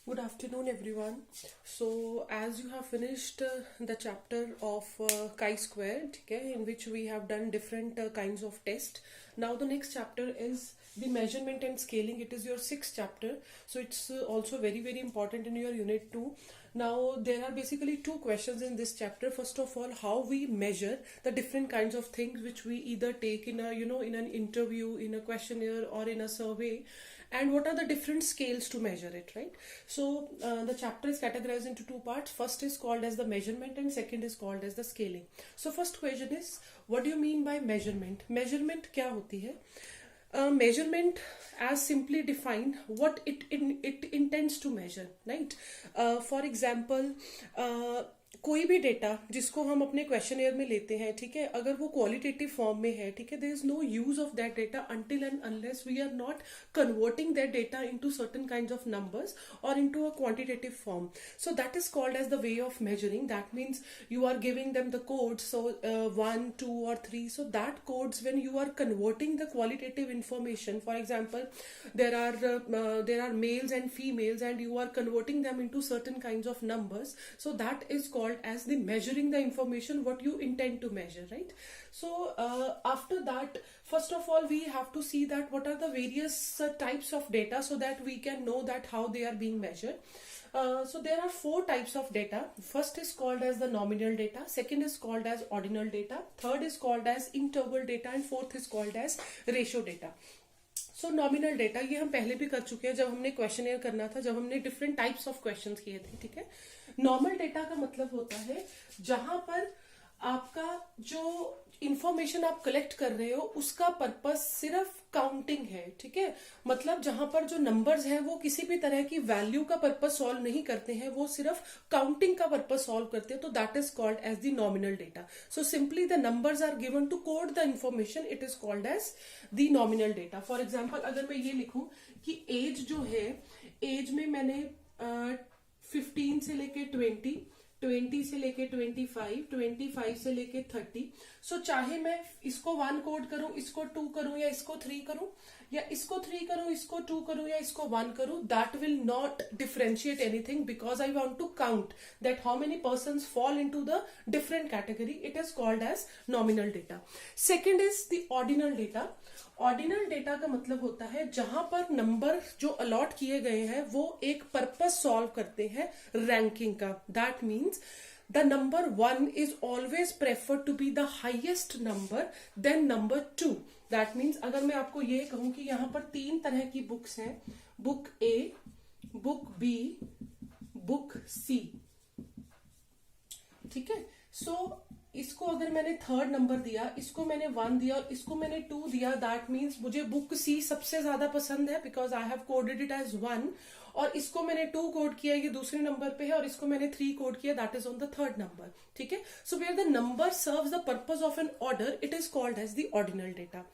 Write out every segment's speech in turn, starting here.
Good afternoon, everyone. So, as you have finished the chapter of chi-square, okay, in which we have done different kinds of tests. Now, the next chapter is the measurement and scaling. It is your sixth chapter, so it's also very important in your unit 2. Now, there are basically two questions in this chapter. First of all, how we measure the different kinds of things which we either take in a in an interview, in a questionnaire, or in a survey, and what are the different scales to measure it, right? So the chapter is categorized into two parts. First is called as the measurement and second is called as the scaling. So first question is, what do you mean by measurement? Measurement क्या होती है? Measurement as simply defined what it intends to measure, right? For example, कोई भी data जिसको हम अपने questionnaire में लेते हैं, ठीक है, अगर वो क्वालिटेटिव फॉर्म में है, ठीक है, there is no use of that data until and unless we are not converting that data into certain kinds of numbers or into a quantitative form. So that is called as the way of measuring. That means you are giving them the codes, so 1, 2 or 3. So that codes, when you are converting the qualitative information, for example, there are males and females and you are converting them into certain kinds of numbers, so that is called as the measuring the information what you intend to measure, right? So after that, first of all, we have to see that what are the various types of data, so that we can know that how they are being measured. So there are four types of data. First is called as the nominal data, second is called as ordinal data, third is called as interval data, and fourth is called as ratio data. So nominal data ये हम पहले भी कर चुके हैं जब हमने questionnaire करना था, जब हमने डिफरेंट टाइप्स ऑफ क्वेश्चंस किए थे, ठीक है. नॉर्मल डेटा का मतलब होता है जहां पर आपका जो इंफॉर्मेशन आप कलेक्ट कर रहे हो उसका पर्पस सिर्फ काउंटिंग है, ठीक है. मतलब जहां पर जो नंबर्स हैं वो किसी भी तरह की वैल्यू का पर्पस सॉल्व नहीं करते हैं, वो सिर्फ काउंटिंग का पर्पस सॉल्व करते हैं, तो that is called as the nominal data. So simply the numbers are given to code the information, it is called as the nominal data. For example, अगर मैं ये लिखूं कि एज जो है, एज में मैंने 15 से लेके 20 से लेके 25 से लेके 30. सो चाहे मैं इसको 1 कोड करूं, इसको 2 करूं, या इसको 3 करूं, या इसको 3 करूं, इसको 2 करूं, या इसको 1 करूं, that will not differentiate anything because I want to count that how many persons fall into the different category. It is called as nominal data. Second is the ordinal data. Ordinal data का मतलब होता है जहां पर number जो allot किए गए हैं वो एक पर्पस सॉल्व करते हैं रैंकिंग का. That means the number 1 is always preferred to be the highest number than number 2. That means अगर मैं आपको ये कहूं कि यहाँ पर 3 तरह की बुक्स हैं, book A, book B, book C, ठीक है. सो इसको अगर मैंने 3rd नंबर दिया, इसको मैंने 1 दिया और इसको मैंने 2 दिया, दैट मीन्स मुझे बुक C सबसे ज्यादा पसंद है because I have coded it as 1, और इसको मैंने 2 कोड किया, ये दूसरे नंबर पे है, और इसको मैंने 3 कोड किया, that is on the 3rd number, ठीक है. So where the number serves the purpose of an order, it is called as the ordinal data.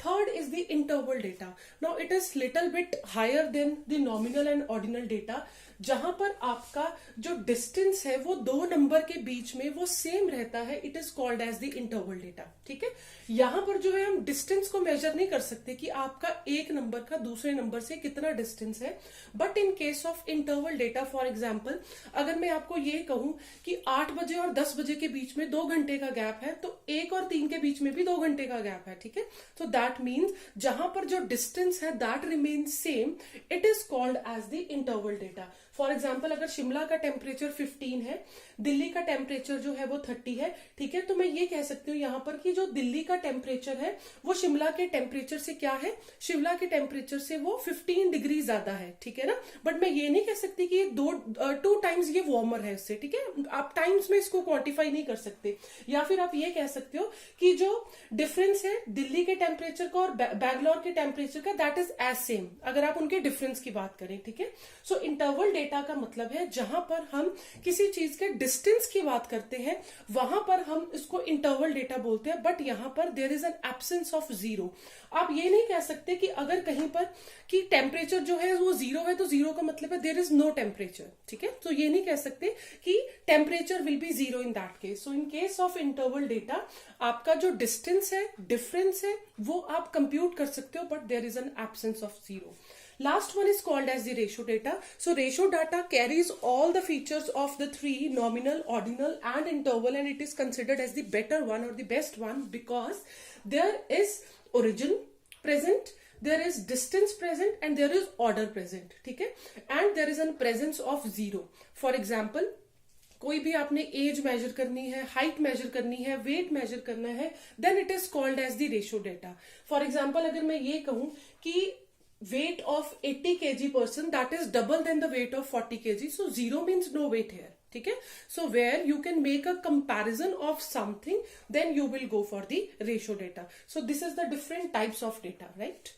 Third is the interval data. Now it is little bit higher than the nominal and ordinal data, जहां पर आपका जो distance है वो 2 number के बीच में वो same रहता है. It is called as the interval data, ठीक है. यहां पर जो है हम डिस्टेंस को मेजर नहीं कर सकते कि आपका एक नंबर का दूसरे नंबर से कितना डिस्टेंस है, but in case of interval data, for example, अगर मैं आपको ये कहूं कि 8 बजे और 10 बजे के बीच में 2 घंटे का गैप है, तो 1 और 3 के बीच में भी 2 घंटे का गैप है, ठीक है. तो दैट मीन्स जहां पर जो डिस्टेंस है that remains same, it is called as the interval data. For example, अगर शिमला का टेम्परेचर 15 है, दिल्ली का टेम्परेचर जो है वो 30 है, ठीक है, तो मैं ये कह सकती हूँ यहाँ पर कि जो दिल्ली का टेम्परेचर है वो शिमला के टेम्परेचर से क्या है, शिमला के टेम्परेचर से वो 15 डिग्री ज्यादा है, ठीक है ना. बट मैं ये नहीं कह सकती कि ये 2 टाइम्स ये वार्मर है इससे, ठीक है. आप टाइम्स में इसको क्वांटिफाई नहीं कर सकते. या फिर आप ये कह सकते हो कि जो डिफरेंस है दिल्ली के टेम्परेचर का और बैंगलोर के टेम्परेचर का, दैट इज एज सेम, अगर आप उनके डिफरेंस की बात करें, ठीक है. सो इंटरवल डेटा का मतलब है जहां पर हम किसी चीज के डिस्टेंस की बात करते हैं वहां पर हम इसको इंटरवल डेटा बोलते हैं, बट यहां पर there is an absence of 0. आप ये नहीं कह सकते कि अगर कहीं पर कि टेम्परेचर जो है वो 0 है तो 0 का मतलब है देयर इज नो टेम्परेचर, ठीक है. तो ये नहीं कह सकते कि temperature will be 0 in that case. So in case of interval data आपका जो डिस्टेंस है, डिफरेंस है, वो आप कंप्यूट कर सकते हो, but there is an absence of 0. Last one is called as the ratio data. So ratio data carries all the features of the three: nominal, ordinal and interval, and it is considered as the better one or the best one because there is origin present, there is distance present, and there is order present. ठीक है, and there is a presence of zero. For example, कोई भी आपने as major करनी है, height measure करनी है, wait measure करना है, then it is called as the ratio data. For example, अगर मैं ये कहूं कि weight of 80 kg person, that is double than the weight of 40 kg, so zero means no weight here. ठीक है, so where you can make a comparison of something, then you will go for the ratio data. So this is the different types of data, right?